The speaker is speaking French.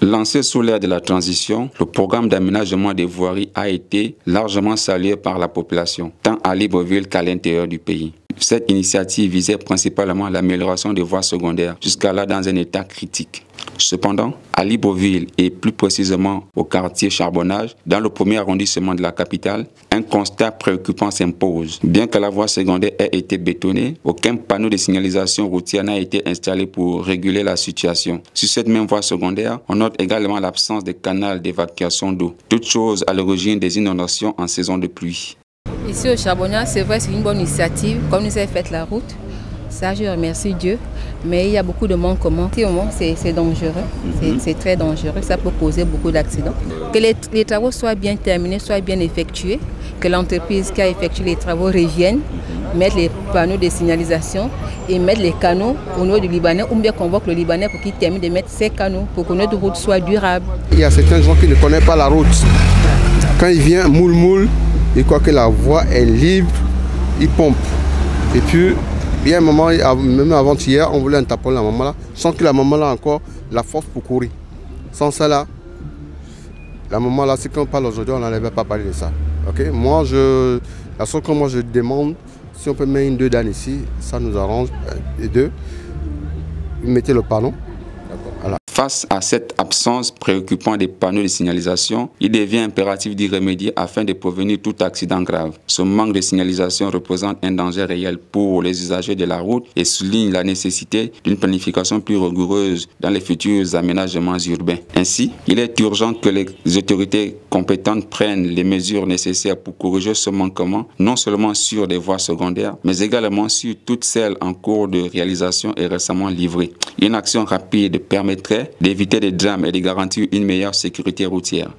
Lancé sous l'ère de la transition, le programme d'aménagement des voiries a été largement salué par la population, tant à Libreville qu'à l'intérieur du pays. Cette initiative visait principalement l'amélioration des voies secondaires, jusqu'à là dans un état critique. Cependant, à Libreville et plus précisément au quartier Charbonnage, dans le premier arrondissement de la capitale, un constat préoccupant s'impose. Bien que la voie secondaire ait été bétonnée, aucun panneau de signalisation routière n'a été installé pour réguler la situation. Sur cette même voie secondaire, on note également l'absence de canal d'évacuation d'eau, toute chose à l'origine des inondations en saison de pluie. Ici au Charbonnage, c'est vrai, c'est une bonne initiative, comme nous avons fait la route. Ça, je remercie Dieu, mais il y a beaucoup de manquements. C'est dangereux, c'est très dangereux, ça peut causer beaucoup d'accidents. Que les travaux soient bien terminés, soient bien effectués, que l'entreprise qui a effectué les travaux revienne, mettre les panneaux de signalisation et mettre les canaux au niveau du Libanais, ou bien convoque le Libanais pour qu'il termine de mettre ces canaux pour que notre route soit durable. Il y a certains gens qui ne connaissent pas la route. Quand il vient moule, il croit que la voie est libre, il pompe. Et puis, il y a un moment, même avant-hier, on voulait interpeller la maman là, sans que la maman là encore la force pour courir. Sans ça là, la maman là, c'est qu'on parle aujourd'hui, on n'allait pas parler de ça. Okay? Moi, la seule que moi je demande, si on peut mettre une 2 dames ici, ça nous arrange. Et 2, mettez le panneau. Voilà. Face à cette absence préoccupante des panneaux de signalisation, il devient impératif d'y remédier afin de prévenir tout accident grave. Ce manque de signalisation représente un danger réel pour les usagers de la route et souligne la nécessité d'une planification plus rigoureuse dans les futurs aménagements urbains. Ainsi, il est urgent que les autorités compétentes prennent les mesures nécessaires pour corriger ce manquement, non seulement sur des voies secondaires, mais également sur toutes celles en cours de réalisation et récemment livrées. Une action rapide permettrait d'éviter des drames et de garantir une meilleure sécurité routière.